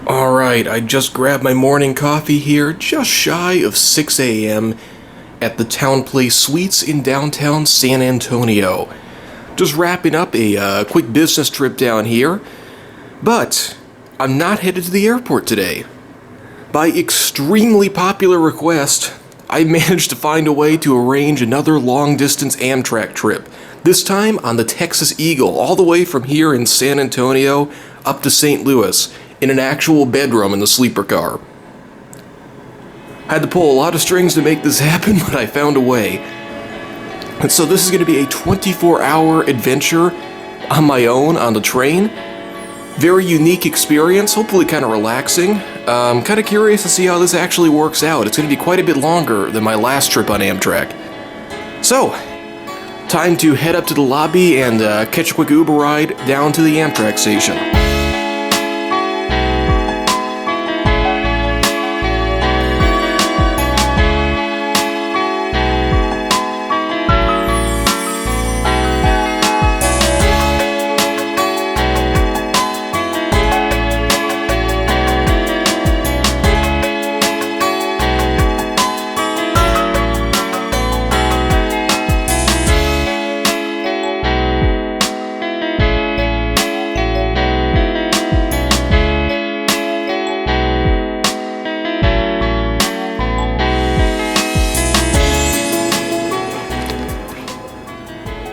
Alright, I just grabbed my morning coffee here, just shy of 6 a.m. at the Town Place Suites in downtown San Antonio. Just wrapping up a quick business trip down here, but I'm not headed to the airport today. By extremely popular request, I managed to find a way to arrange another long-distance Amtrak trip, this time on the Texas Eagle, all the way from here in San Antonio up to St. Louis, in an actual bedroom in the sleeper car. I had to pull a lot of strings to make this happen, but I found a way. And so this is going to be a 24-hour adventure on my own on the train. Very unique experience, hopefully kind of relaxing. I'm kind of curious to see how this actually works out. It's going to be quite a bit longer than my last trip on Amtrak. So, time to head up to the lobby and catch a quick Uber ride down to the Amtrak station.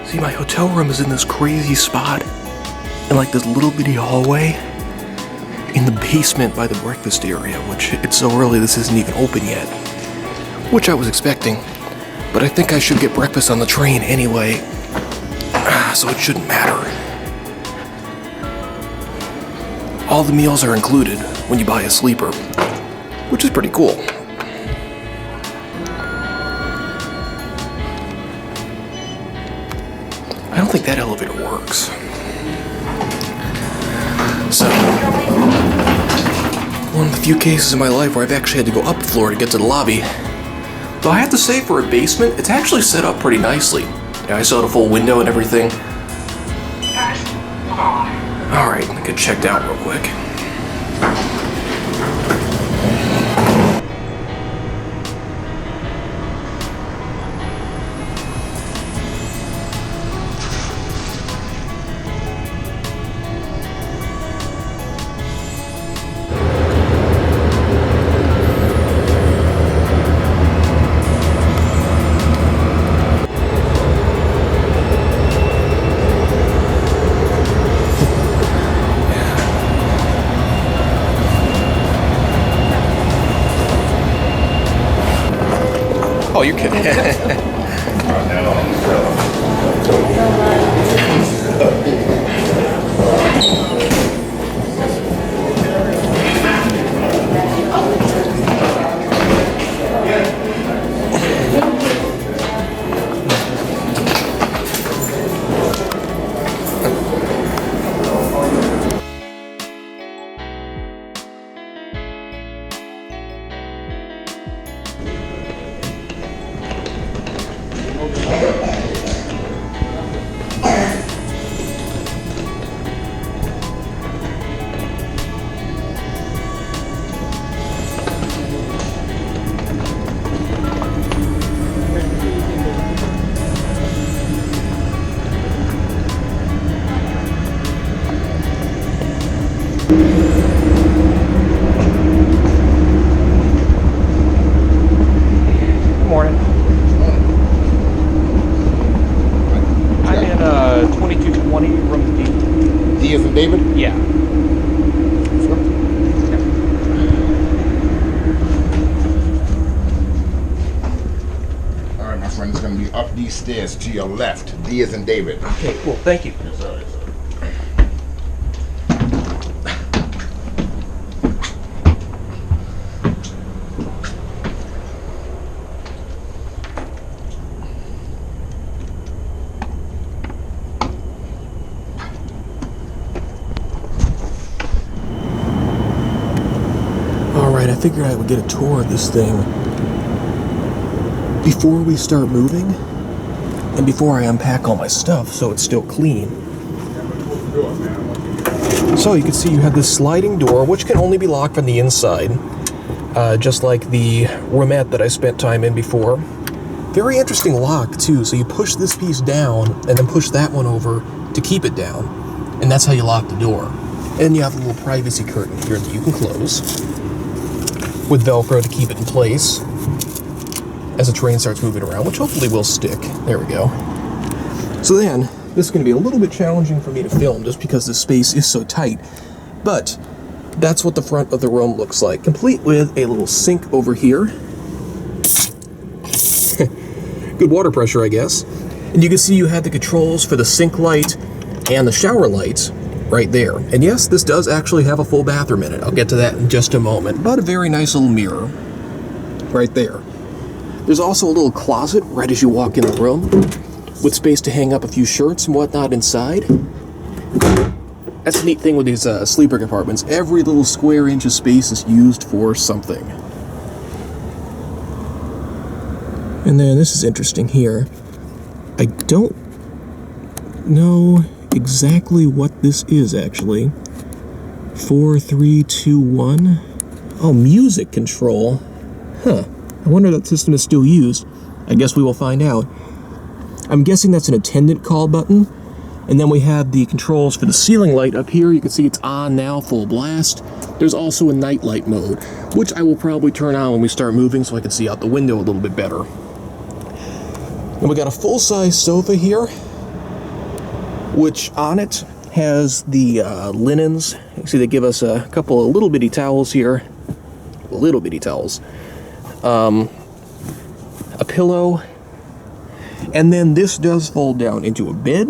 See, my hotel room is in this crazy spot, in like this little bitty hallway, in the basement by the breakfast area, which it's so early this isn't even open yet, which I was expecting, but I think I should get breakfast on the train anyway, so it shouldn't matter. All the meals are included when you buy a sleeper, which is pretty cool. I don't think that elevator works. So, one of the few cases in my life where I've actually had to go up a floor to get to the lobby. Though I have to say, for a basement, it's actually set up pretty nicely. Yeah, I still had a full window and everything. Alright, let me get checked out real quick. Oh, you're kidding. Morning. I'm in 2220 room D. D as in David? Yeah. Sure. All right, my friend, it's going to be up these stairs to your left. D as in David. Okay, cool. Thank you. Alright, I figured I would get a tour of this thing before we start moving, and before I unpack all my stuff so it's still clean. So you can see you have this sliding door, which can only be locked from the inside, just like the roomette that I spent time in before. Very interesting lock, too. So you push this piece down, and then push that one over to keep it down. And that's how you lock the door. And you have a little privacy curtain here that you can close with Velcro to keep it in place as the train starts moving around, which hopefully will stick. There we go. So then, this is going to be a little bit challenging for me to film just because the space is so tight. But that's what the front of the room looks like, complete with a little sink over here. Good water pressure, I guess. And you can see you had the controls for the sink light and the shower lights right there. And yes, this does actually have a full bathroom in it. I'll get to that in just a moment. But a very nice little mirror right there. There's also a little closet right as you walk in the room with space to hang up a few shirts and whatnot inside. That's the neat thing with these sleeper compartments. Every little square inch of space is used for something. And then this is interesting here. I don't know exactly what this is, actually. 4, 3, 2, 1. Oh, music control. Huh. I wonder if that system is still used. I guess we will find out. I'm guessing that's an attendant call button. And then we have the controls for the ceiling light up here. You can see it's on now, full blast. There's also a night light mode, which I will probably turn on when we start moving so I can see out the window a little bit better. And we got a full-size sofa here, which on it has the linens. You see they give us a couple of little bitty towels here. Little bitty towels. A pillow. And then this does fold down into a bed.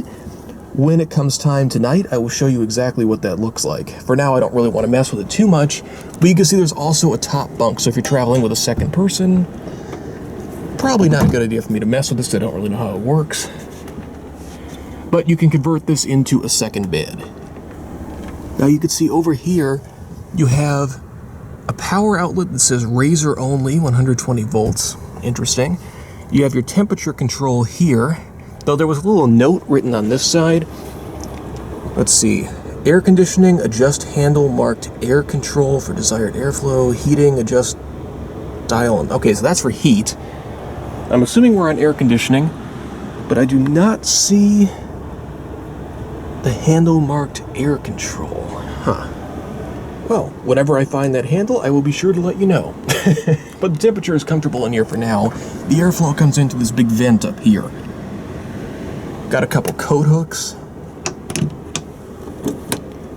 When it comes time tonight, I will show you exactly what that looks like. For now, I don't really want to mess with it too much, but you can see there's also a top bunk, so if you're traveling with a second person, probably not a good idea for me to mess with this, I don't really know how it works. But you can convert this into a second bed. Now you can see over here, you have a power outlet that says Razor only, 120 volts. Interesting. You have your temperature control here, though there was a little note written on this side. Let's see. Air conditioning, adjust handle marked air control for desired airflow, heating, adjust dial. Okay, so that's for heat. I'm assuming we're on air conditioning, but I do not see the handle marked air control. Huh. Well, whenever I find that handle, I will be sure to let you know. But the temperature is comfortable in here for now. The airflow comes into this big vent up here. Got a couple coat hooks,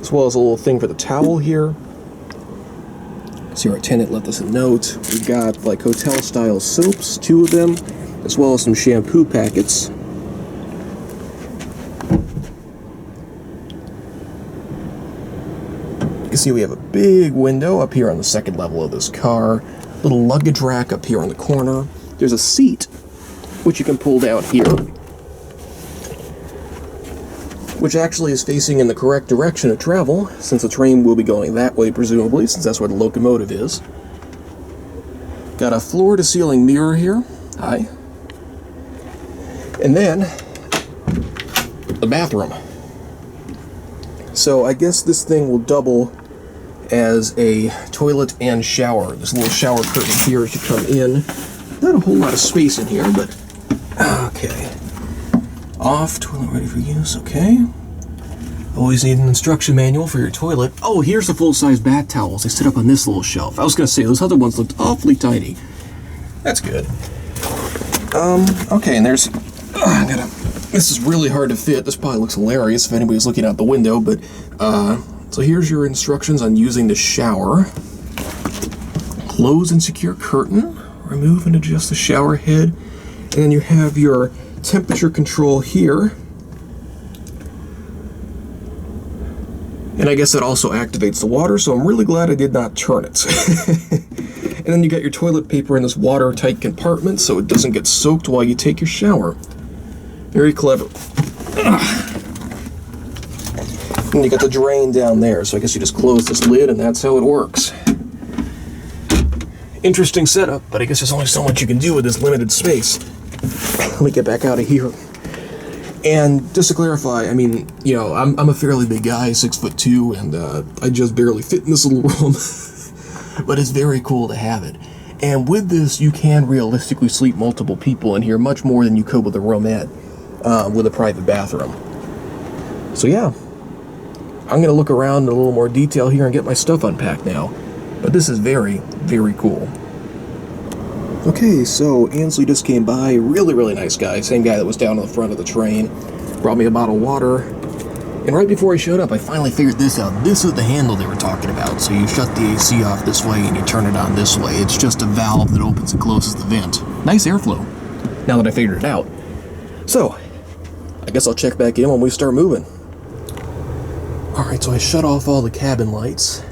as well as a little thing for the towel here. See, our tenant left us a note. We've got like hotel-style soaps, 2 of them, as well as some shampoo packets. You can see we have a big window up here on the second level of this car. Little luggage rack up here on the corner. There's a seat, which you can pull down here, which actually is facing in the correct direction of travel, since the train will be going that way, presumably, since that's where the locomotive is. Got a floor-to-ceiling mirror here. Hi. And then, the bathroom. So I guess this thing will double as a toilet and shower. This little shower curtain here as you come in. Not a whole lot of space in here, but okay. Off, toilet ready for use, okay. Always need an instruction manual for your toilet. Oh, here's the full-size bath towels. They sit up on this little shelf. I was gonna say, those other ones looked awfully tiny. That's good. Okay, and there's, this is really hard to fit. This probably looks hilarious if anybody's looking out the window, but, so here's your instructions on using the shower. Close and secure curtain. Remove and adjust the shower head. And then you have your temperature control here. And I guess that also activates the water, so I'm really glad I did not turn it. And then you got your toilet paper in this watertight compartment so it doesn't get soaked while you take your shower. Very clever. And you got the drain down there, so I guess you just close this lid and that's how it works. Interesting setup, but I guess there's only so much you can do with this limited space. Let me get back out of here. And just to clarify, I mean, you know, I'm a fairly big guy, 6'2", and I just barely fit in this little room. But it's very cool to have it. And with this, you can realistically sleep multiple people in here, much more than you could with a roomette, with a private bathroom. So yeah, I'm going to look around in a little more detail here and get my stuff unpacked now. But this is very, very cool. Okay, so Ansley just came by. Really, really nice guy. Same guy that was down on the front of the train. Brought me a bottle of water. And right before he showed up, I finally figured this out. This is the handle they were talking about. So you shut the AC off this way and you turn it on this way. It's just a valve that opens and closes the vent. Nice airflow, now that I figured it out. So, I guess I'll check back in when we start moving. Alright, so I shut off all the cabin lights.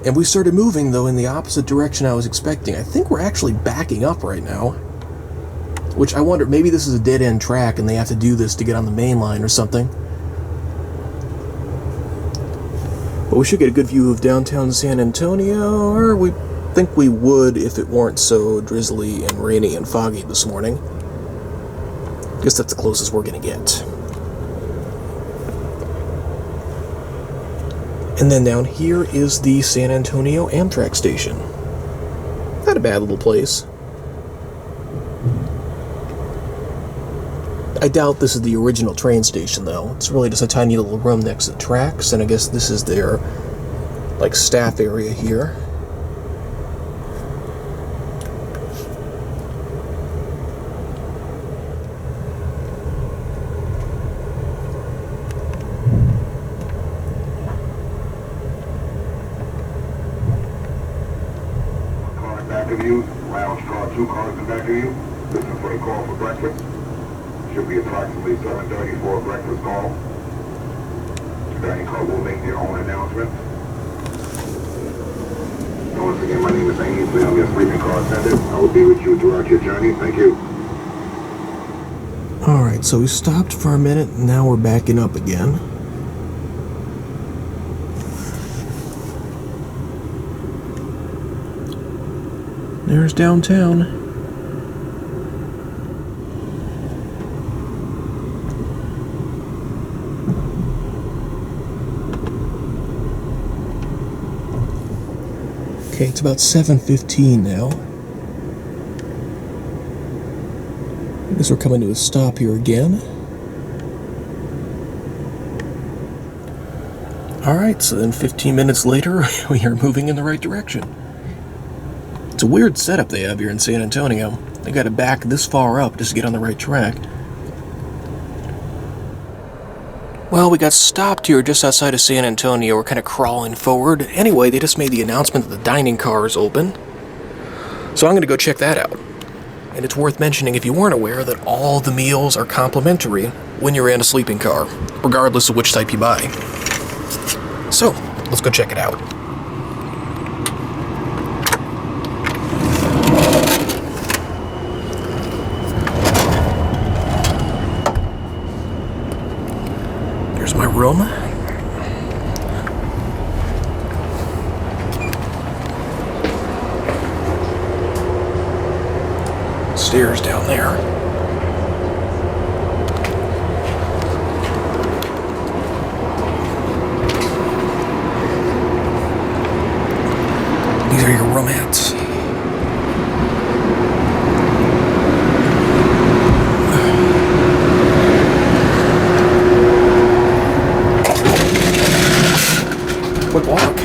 And we started moving, though, in the opposite direction I was expecting. I think we're actually backing up right now. Which I wonder, maybe this is a dead-end track and they have to do this to get on the main line or something. But we should get a good view of downtown San Antonio, or we think we would if it weren't so drizzly and rainy and foggy this morning. Guess that's the closest we're gonna get. And then down here is the San Antonio Amtrak station. Not a bad little place. I doubt this is the original train station, though. It's really just a tiny little room next to the tracks, and I guess this is their, like, staff area here. Car in back of you, lounge car, 2 cars in back of you. Listen for the call for breakfast. Should be approximately 7:30 for a breakfast call. Dining car will make their own announcements. And once again, my name is Ainsley. I'm your sleeping car attendant. I will be with you throughout your journey. Thank you. Alright, so we stopped for a minute, and now we're backing up again. There's downtown. Okay, it's about 7:15 now. I guess we're coming to a stop here again. Alright, so then 15 minutes later, we are moving in the right direction. It's a weird setup they have here in San Antonio. They gotta back this far up just to get on the right track. Well, we got stopped here just outside of San Antonio. We're kind of crawling forward. Anyway, they just made the announcement that the dining car is open. So I'm going to go check that out. And it's worth mentioning, if you weren't aware, that all the meals are complimentary when you're in a sleeping car, regardless of which type you buy. So, let's go check it out. Here's my room. Stairs down there. These are your roomettes. Quick walk.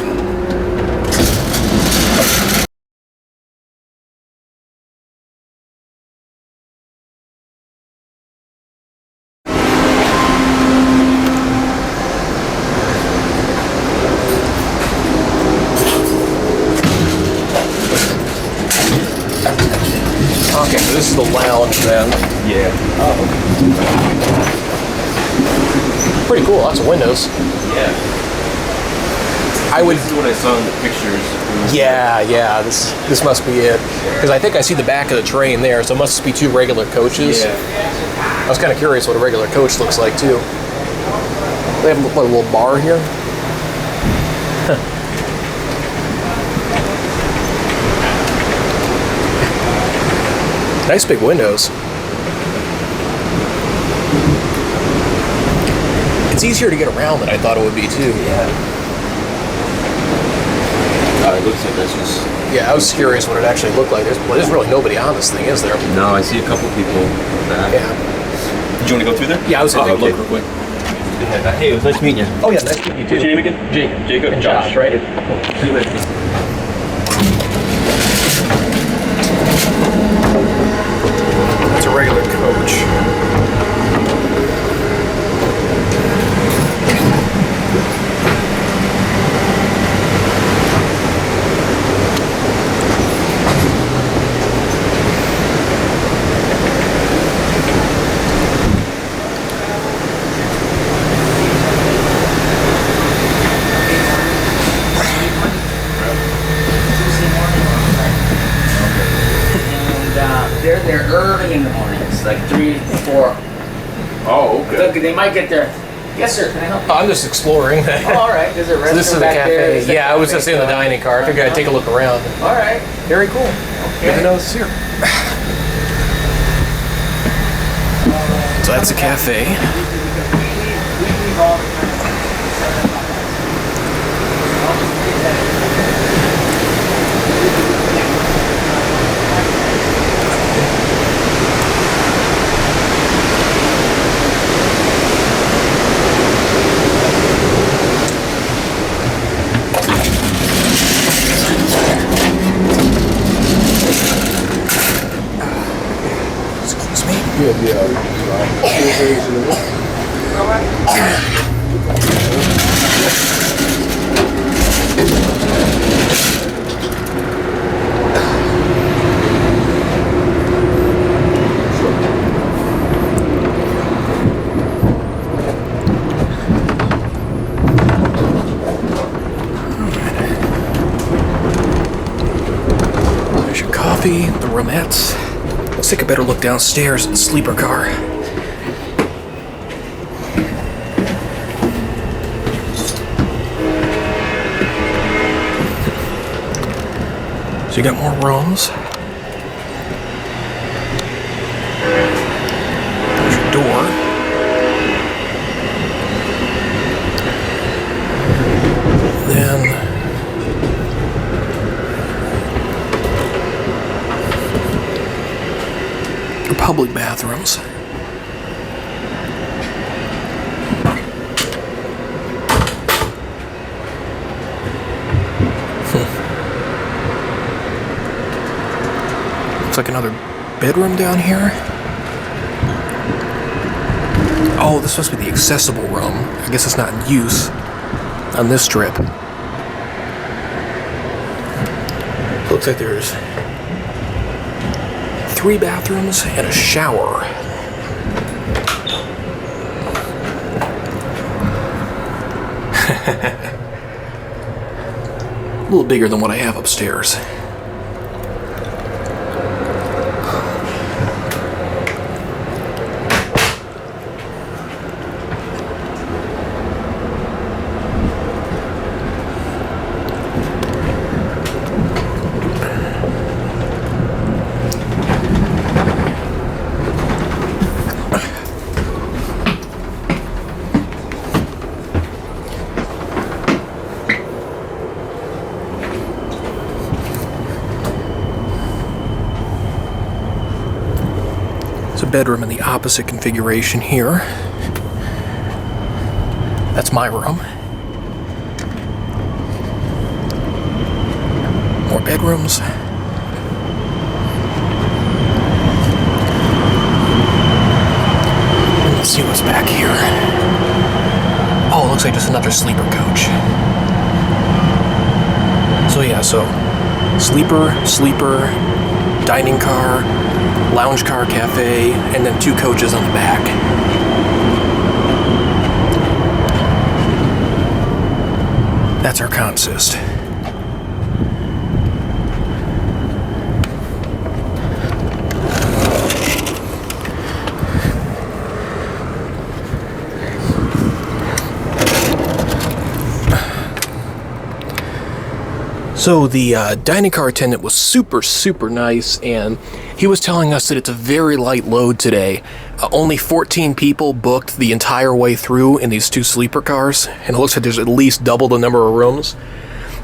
Okay, so this is the lounge then. Yeah. Oh. Pretty cool, lots of windows. Yeah. I would. This is what I saw in the pictures. Yeah, this must be it. Because I think I see the back of the train there, so it must be 2 regular coaches. Yeah. I was kind of curious what a regular coach looks like, too. They have a little bar here. Nice big windows. It's easier to get around than I thought it would be, too. It looks like that's just... Yeah, I was curious what it actually looked like. There's really nobody on this thing, is there? No, I see a couple people back. Yeah. Did you want to go through there? Yeah, I was going to okay. look real quick. Hey, it was nice meeting you. Oh, yeah, nice to meet you, too. What's your name again? Jacob. And Josh, right? See you later. That's a regular coach. They're there early in the morning. It's like 3, 4. Oh, Look, they might get there. Yes, sir. Can I help you? I'm just exploring. Oh, all right. There's a So restaurant this is the back there. cafe. Yeah, I was just in the dining car. I figured I'd take a look around. All right. Very cool. Good to know this is here. So that's the cafe. Excuse me. There's your coffee, the roomettes. Let's take a better look downstairs at the sleeper car. So you got more rooms. There's your door. Then your public bathrooms. Looks like another bedroom down here. Oh, this must be the accessible room. I guess it's not in use on this trip. Looks like there's 3 bathrooms and a shower. A little bigger than what I have upstairs. There's a bedroom in the opposite configuration here. That's my room. More bedrooms. Let's see what's back here. Oh, it looks like just another sleeper coach. So yeah, sleeper, dining car, lounge car cafe, and then 2 coaches on the back. That's our consist. So the dining car attendant was super nice, and he was telling us that it's a very light load today. Only 14 people booked the entire way through in these 2 sleeper cars, and it looks like there's at least double the number of rooms.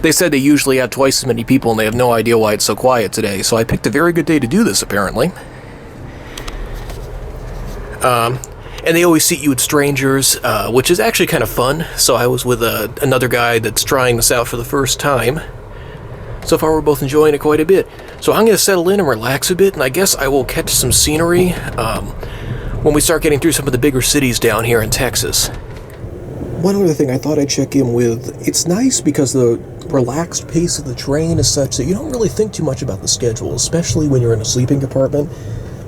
They said they usually have twice as many people, and they have no idea why it's so quiet today, so I picked a very good day to do this, apparently. And they always seat you with strangers, which is actually kind of fun. So I was with another guy that's trying this out for the first time. So far, we're both enjoying it quite a bit. So I'm going to settle in and relax a bit, and I guess I will catch some scenery when we start getting through some of the bigger cities down here in Texas. One other thing I thought I'd check in with, it's nice because the relaxed pace of the train is such that you don't really think too much about the schedule, especially when you're in a sleeping compartment.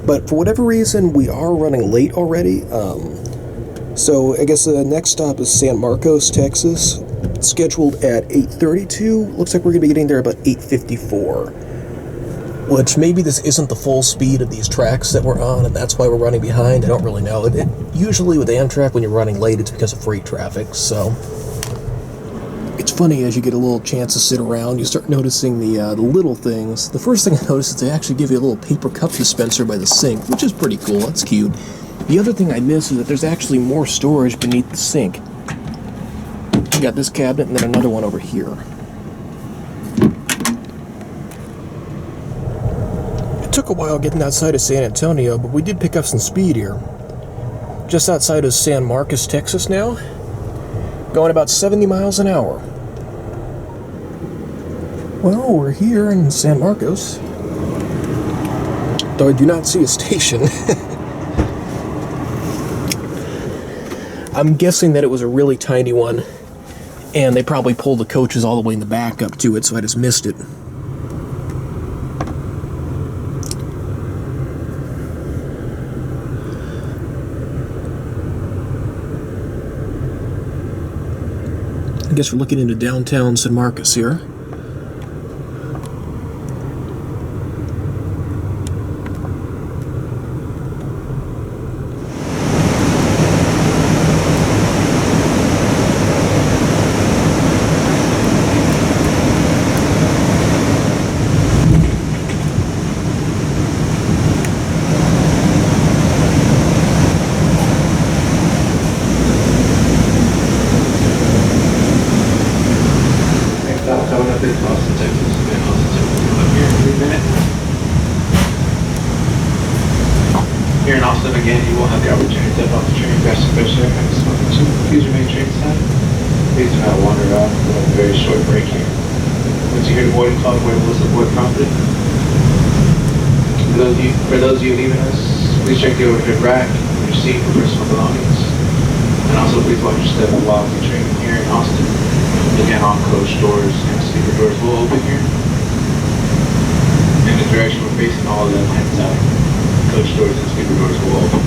But for whatever reason, we are running late already. So I guess the next stop is San Marcos, Texas. Scheduled at 8:32. Looks like we're going to be getting there about 8:54. Which maybe this isn't the full speed of these tracks that we're on, and that's why we're running behind. I don't really know. Usually with Amtrak, when you're running late, it's because of freight traffic, so... It's funny, as you get a little chance to sit around, you start noticing the little things. The first thing I noticed is they actually give you a little paper cup dispenser by the sink, which is pretty cool. That's cute. The other thing I missed is that there's actually more storage beneath the sink. You got this cabinet and then another one over here. It took a while getting outside of San Antonio, but we did pick up some speed here. Just outside of San Marcos, Texas now. Going about 70 miles an hour. Well, we're here in San Marcos. Though I do not see a station. I'm guessing that it was a really tiny one, and they probably pulled the coaches all the way in the back up to it, so I just missed it. I guess we're looking into downtown San Marcos here. Here in Austin, again, you will have the opportunity to step off the train, grab some fresh air, and smoke a chew. Please remain train-side. Please do not wander off. We'll have a very short break here. Once you hear the boarding call, board will whistle board promptly. For those of you leaving us, please check the overhead rack on your seat for personal belongings. And also, please watch your step while the train here in Austin. Again, all coach doors and sleeper doors will open here. In the direction we're facing, all left-hand side. Coach doors and sleeper doors will open.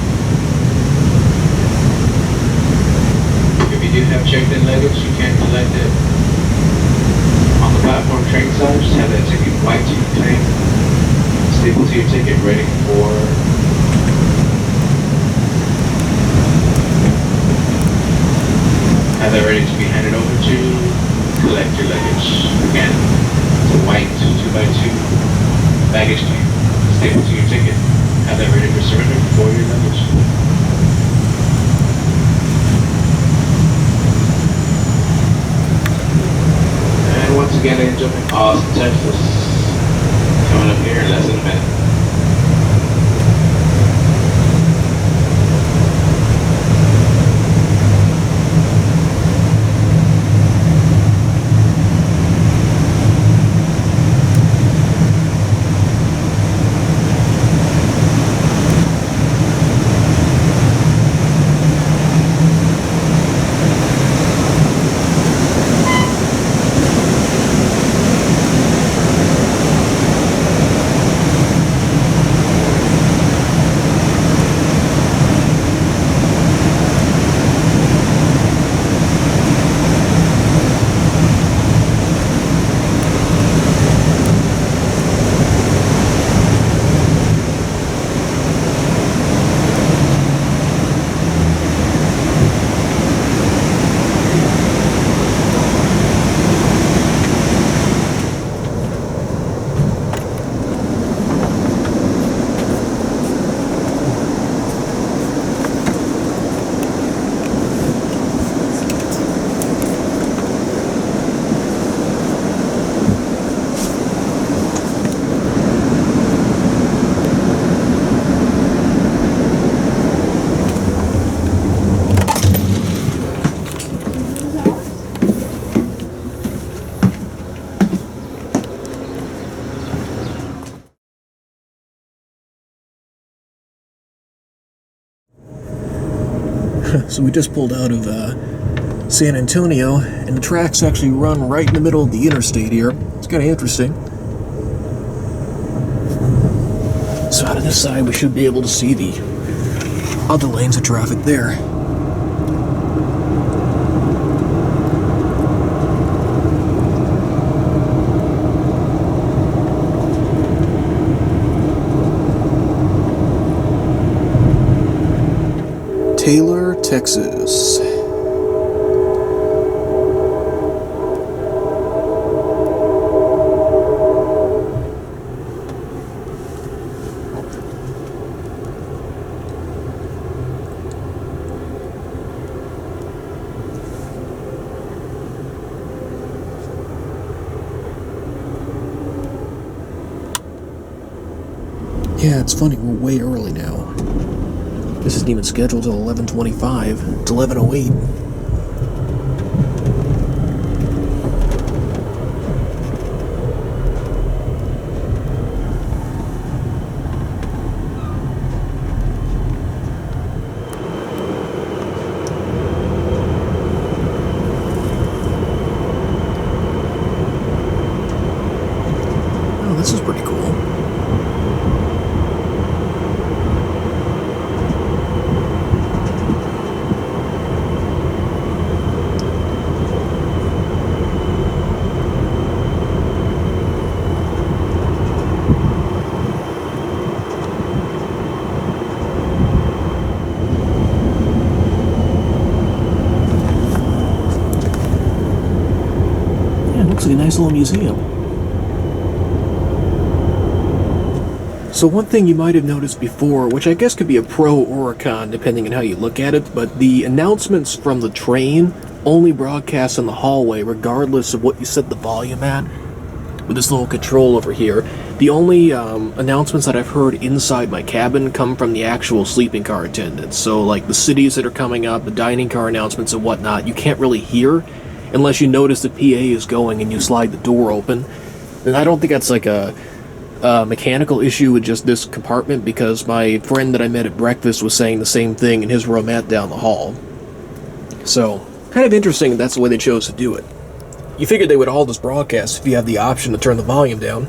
If you do have checked-in luggage, you can collect it on the platform train side. Just have that ticket wiped to your plane. Staple to your ticket, ready for have that ready to be handed over to collect your luggage. Again, it's a white 2x2 baggage claim. Staple to your ticket. Have that ready for surrender for your luggage. And once again, ladies and gentlemen, Austin, Texas, coming up here in less than a minute. So we just pulled out of San Antonio, and the tracks actually run right in the middle of the interstate here. It's kind of interesting. So out of this side, we should be able to see the other lanes of traffic there. Taylor, Texas. Yeah, it's funny, we're way early now. This isn't even scheduled till 11:25. It's 11:08. Oh, this is pretty cool. Looks like a nice little museum. So one thing you might have noticed before, which I guess could be a pro or a con depending on how you look at it, but the announcements from the train only broadcast in the hallway regardless of what you set the volume at. With this little control over here, the only announcements that I've heard inside my cabin come from the actual sleeping car attendants. So like the cities that are coming up, the dining car announcements and whatnot, you can't really hear unless you notice the PA is going and you slide the door open. And I don't think that's like a mechanical issue with just this compartment, because my friend that I met at breakfast was saying the same thing in his roomette down the hall. So, kind of interesting that's the way they chose to do it. You figured they would all just broadcast if you have the option to turn the volume down.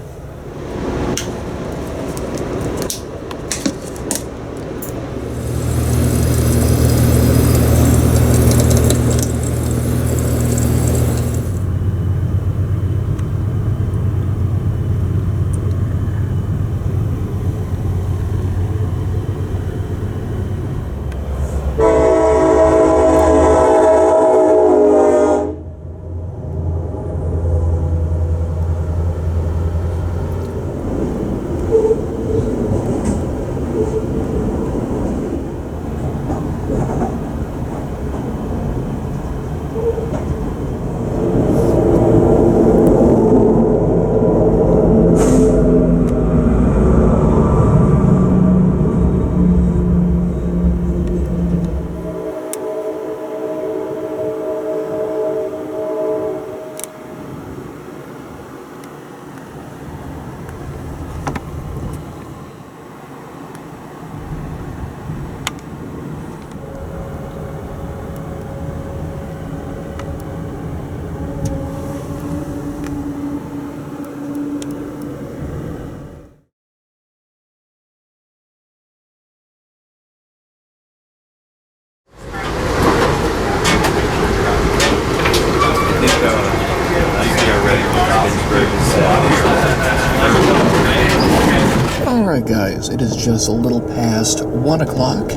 Alright guys, it is just a little past 1 o'clock.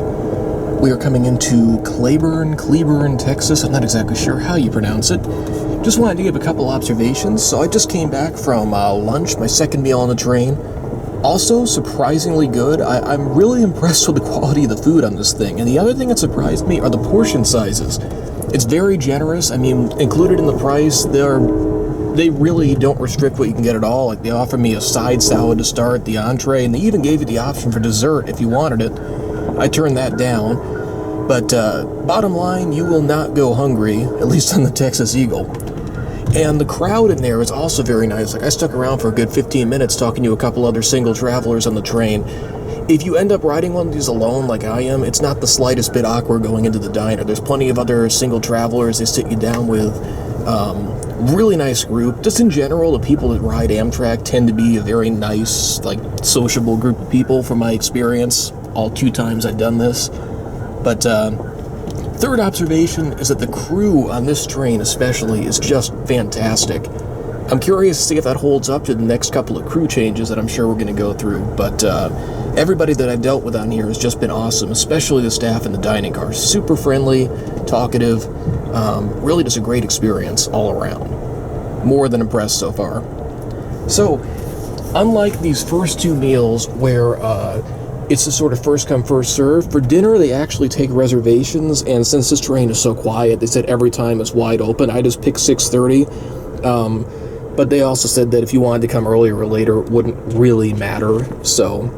We are coming into Cleburne, Texas. I'm not exactly sure how you pronounce it. Just wanted to give a couple observations. So I just came back from lunch, my second meal on the train. Also, surprisingly good. I'm really impressed with the quality of the food on this thing. And the other thing that surprised me are the portion sizes. It's very generous. I mean, included in the price, they really don't restrict what you can get at all. Like, they offer me a side salad to start, the entree, and they even gave you the option for dessert if you wanted it. I turned that down. But bottom line, you will not go hungry, at least on the Texas Eagle. And the crowd in there is also very nice. Like, I stuck around for a good 15 minutes talking to a couple other single travelers on the train. If you end up riding one of these alone like I am, it's not the slightest bit awkward going into the diner. There's plenty of other single travelers they sit you down with. Really nice group. Just in general, the people that ride Amtrak tend to be a very nice, like, sociable group of people from my experience. All 2 times I've done this. But, third observation is that the crew on this train especially is just fantastic. I'm curious to see if that holds up to the next couple of crew changes that I'm sure we're going to go through, but everybody that I've dealt with on here has just been awesome, especially the staff in the dining car. Super friendly, talkative, really just a great experience all around. More than impressed so far. So, unlike these first 2 meals where it's a sort of first come first serve, for dinner they actually take reservations, and since this train is so quiet, they said every time it's wide open. I just picked 6:30. But they also said that if you wanted to come earlier or later, it wouldn't really matter. So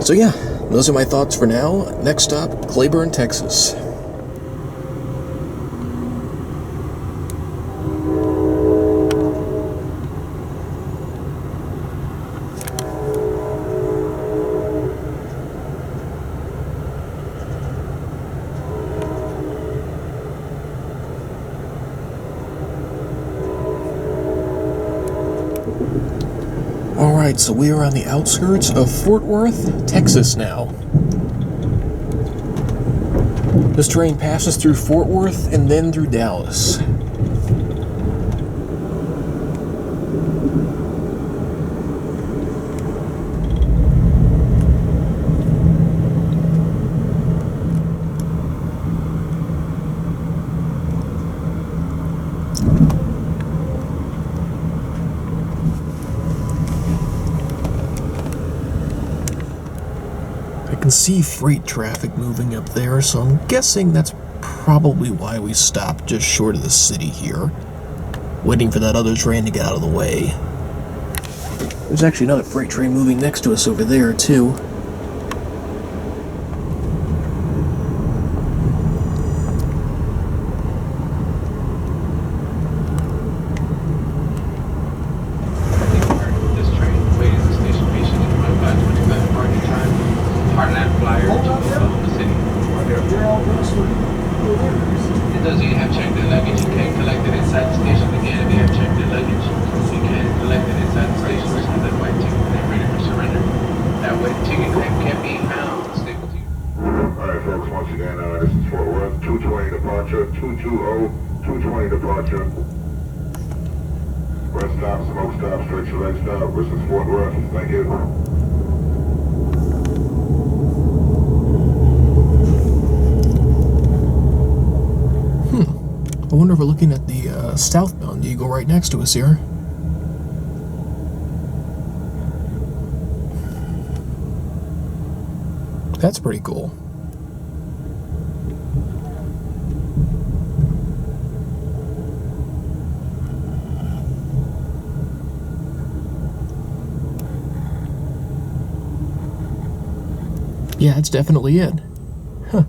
yeah, those are my thoughts for now. Next stop, Claiborne, Texas. Alright, so we are on the outskirts of Fort Worth, Texas now. This train passes through Fort Worth and then through Dallas. I can see freight traffic moving up there, so I'm guessing that's probably why we stopped just short of the city here, waiting for that other train to get out of the way. There's actually another freight train moving next to us over there, too. It does. You have checked the luggage. You can collect it inside the station again. If you have checked the luggage, you can collect it inside the station. Just have that white ticket and ready for surrender. That white ticket can be found. Stay with you. Alright folks, once again, this is Fort Worth, 220 departure, 220, 220 departure. Rest stop, smoke stop, stretch your leg stop, this is Fort Worth, thank you. I wonder if we're looking at the southbound Eagle right next to us here. That's pretty cool. Yeah, that's definitely it. Huh.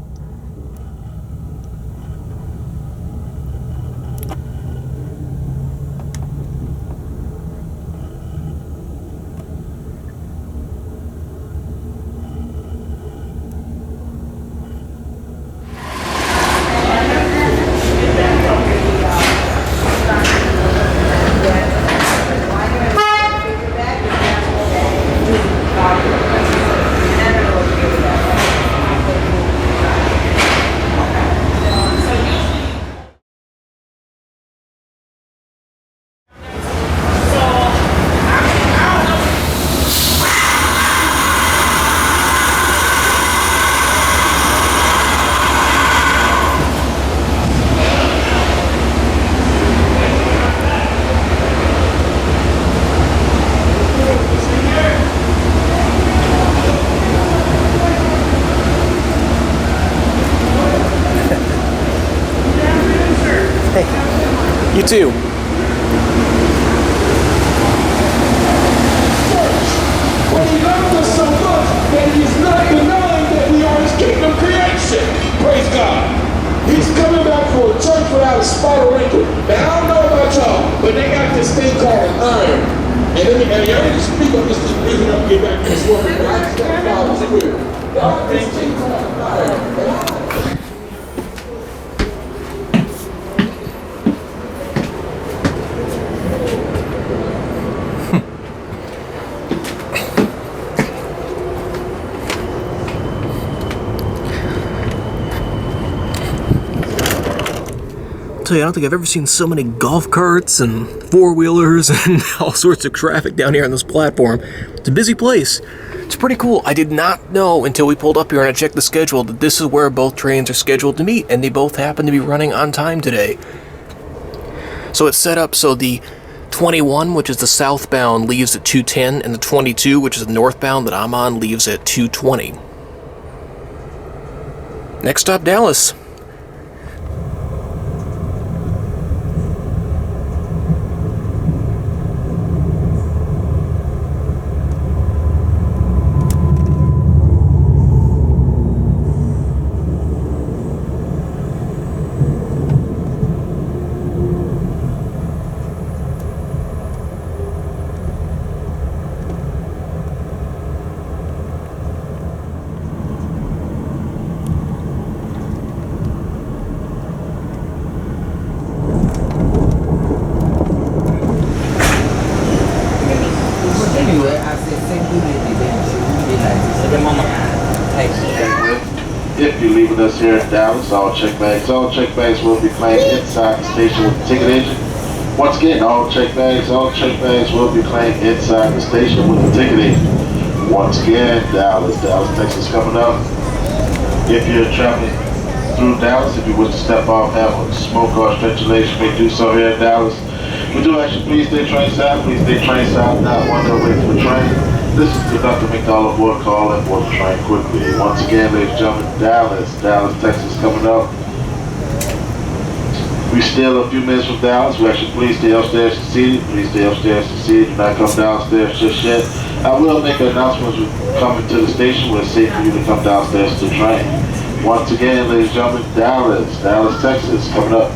You too. But he loves us so much that he is not denying that we are his kingdom creation. Praise God. He's coming back for a church without a spot or wrinkle. And I don't know about called an iron. And let me just speak up, Mr. Speaker, up, get back to this woman, but I just got flowers here. This thing called an iron. I don't think I've ever seen so many golf carts and four-wheelers and all sorts of traffic down here on this platform. It's a busy place. It's pretty cool. I did not know until we pulled up here and I checked the schedule that this is where both trains are scheduled to meet, and they both happen to be running on time today. So it's set up so the 21, which is the southbound, leaves at 2:10, and the 22, which is the northbound that I'm on, leaves at 2:20. Next stop, Dallas. If you're leaving us here in Dallas, all check bags will be claimed inside the station with the ticket agent. Once again, all check bags will be claimed inside the station with the ticket agent. Once again, Dallas, Texas coming up. If you're traveling through Dallas, if you wish to step off, have a smoke or stretch your legs, you may do so here in Dallas. We do ask you, please stay train side, not wander away from the train. This is Conductor McDonald aboard, call and board the train quickly. Once again, ladies and gentlemen, Dallas, Texas coming up. We still a few minutes from Dallas. We actually please stay upstairs and seated. Do not come downstairs just yet. I will make an announcement as we come into the station where it's safe for you to come downstairs to the train. Once again, ladies and gentlemen, Dallas, Texas coming up.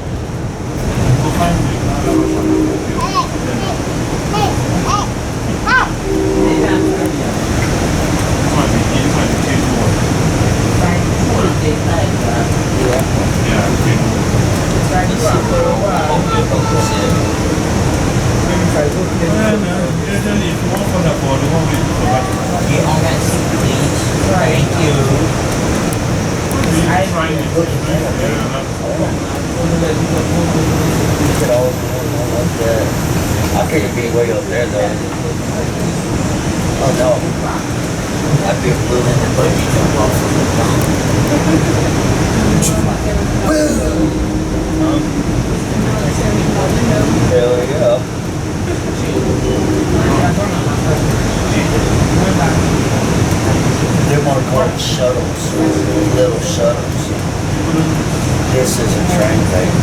I couldn't be way up there though. Oh no. I'd be blue in the buggy jump off from the Hell yeah. They're more called shuttles, little shuttles. This is a train, baby.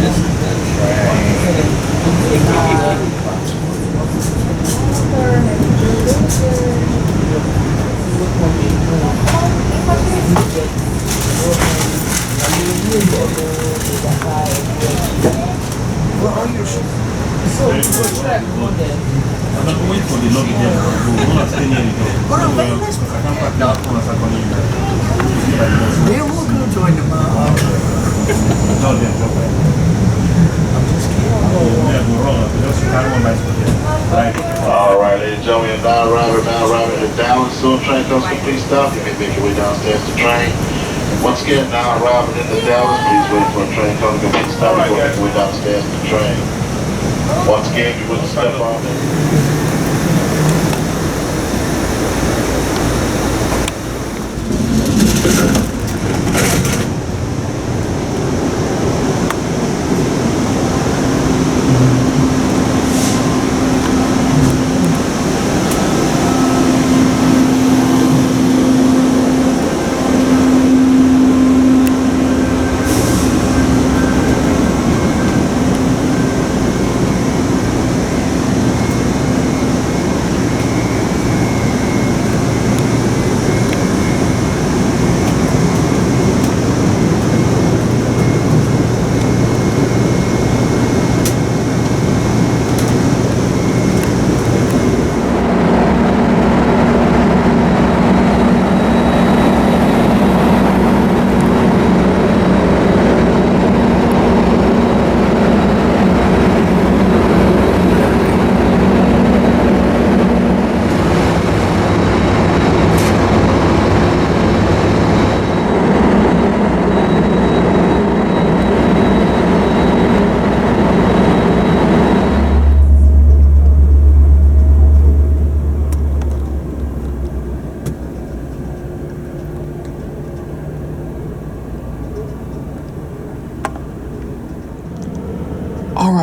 This is the train. Alright, ladies and gentlemen, you're now arriving at Dallas. Soon train comes to complete stop. You may make your way downstairs to train. Once again, now arriving into Dallas, please wait for a train coming to complete stop before making your way downstairs to the train. Once again, if you wish to step on it.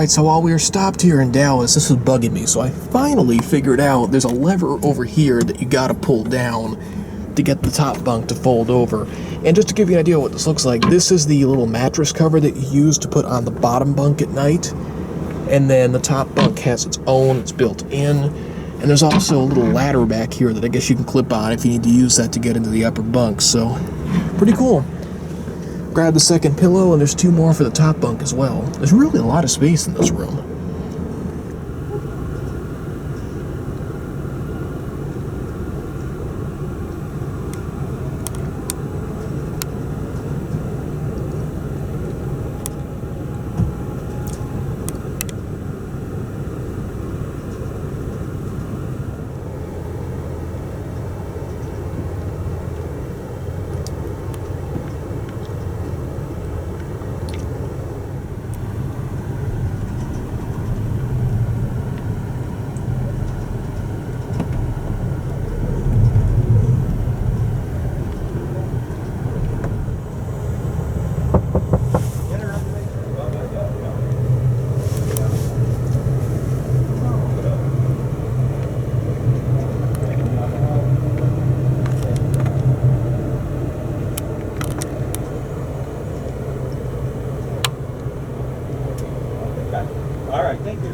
Alright, so while we were stopped here in Dallas, this was bugging me, so I finally figured out there's a lever over here that you gotta pull down to get the top bunk to fold over. And just to give you an idea of what this looks like, this is the little mattress cover that you use to put on the bottom bunk at night. And then the top bunk has its own, it's built in. And there's also a little ladder back here that I guess you can clip on if you need to use that to get into the upper bunk, so pretty cool. Grab the second pillow, and there's 2 more for the top bunk as well. There's really a lot of space in this room. All right, thank you.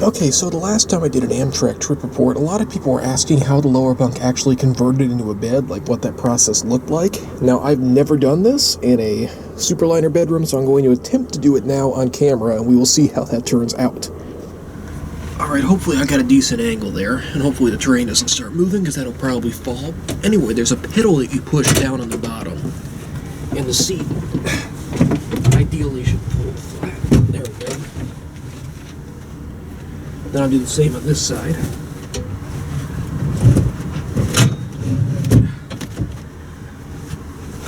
Okay, so the last time I did an Amtrak trip report, a lot of people were asking how the lower bunk actually converted into a bed, like what that process looked like. Now, I've never done this in a Superliner bedroom, so I'm going to attempt to do it now on camera, and we will see how that turns out. Alright, hopefully I got a decent angle there, and hopefully the train doesn't start moving, because that'll probably fall. Anyway, there's a pedal that you push down on the bottom, and the seat ideally should fold flat. There we go. Then I'll do the same on this side.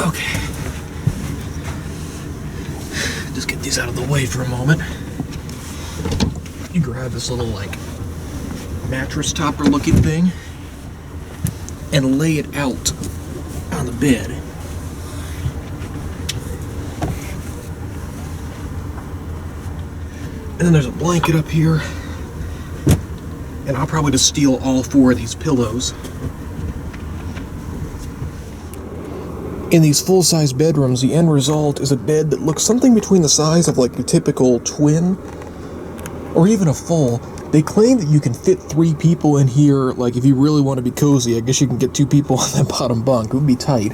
Okay. Just get these out of the way for a moment. You grab this little, like, mattress topper looking thing and lay it out on the bed. And then there's a blanket up here. And I'll probably just steal all 4 of these pillows. In these full-size bedrooms, the end result is a bed that looks something between the size of like a typical twin or even a full. They claim that you can fit 3 people in here. Like, if you really want to be cozy, I guess you can get 2 people on that bottom bunk. It would be tight.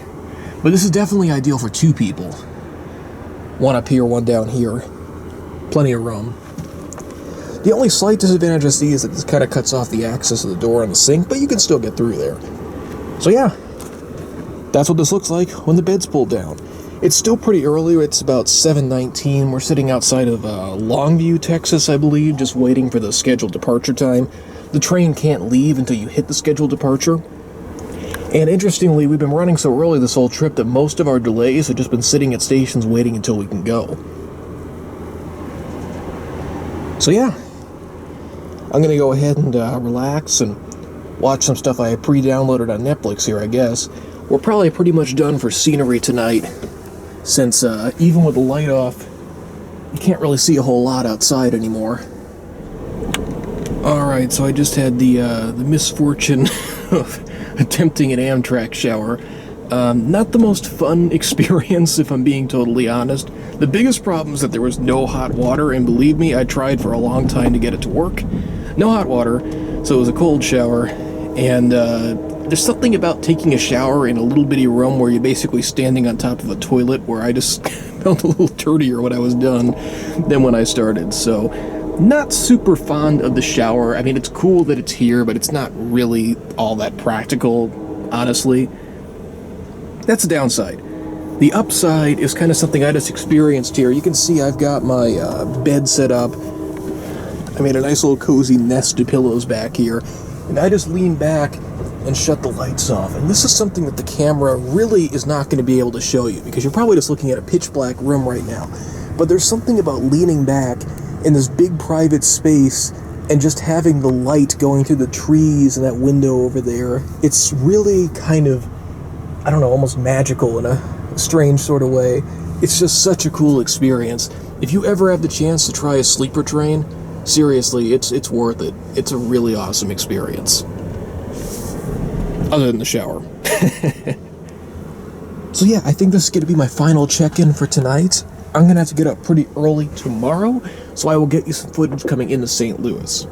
But this is definitely ideal for 2 people. 1 up here, 1 down here. Plenty of room. The only slight disadvantage I see is that this kind of cuts off the access of the door and the sink, but you can still get through there. So yeah, that's what this looks like when the bed's pulled down. It's still pretty early. It's about 7:19. We're sitting outside of Longview, Texas, I believe, just waiting for the scheduled departure time. The train can't leave until you hit the scheduled departure. And interestingly, we've been running so early this whole trip that most of our delays have just been sitting at stations waiting until we can go. So yeah, I'm going to go ahead and relax and watch some stuff I pre-downloaded on Netflix here, I guess. We're probably pretty much done for scenery tonight, since even with the light off, you can't really see a whole lot outside anymore. Alright, so I just had the misfortune of attempting an Amtrak shower. Not the most fun experience, if I'm being totally honest. The biggest problem is that there was no hot water, and believe me, I tried for a long time to get it to work. No hot water, so it was a cold shower, and there's something about taking a shower in a little bitty room where you're basically standing on top of a toilet where I just felt a little dirtier when I was done than when I started, so not super fond of the shower. I mean, it's cool that it's here, but it's not really all that practical, honestly. That's the downside. The upside is kind of something I just experienced here. You can see I've got my bed set up. I made a nice little cozy nest of pillows back here, and I just lean back and shut the lights off. And this is something that the camera really is not going to be able to show you, because you're probably just looking at a pitch black room right now. But there's something about leaning back in this big private space and just having the light going through the trees and that window over there. It's really kind of, I don't know, almost magical in a strange sort of way. It's just such a cool experience. If you ever have the chance to try a sleeper train, seriously, it's worth it. It's a really awesome experience. Other than the shower. So yeah, I think this is going to be my final check-in for tonight. I'm going to have to get up pretty early tomorrow, so I will get you some footage coming into St. Louis.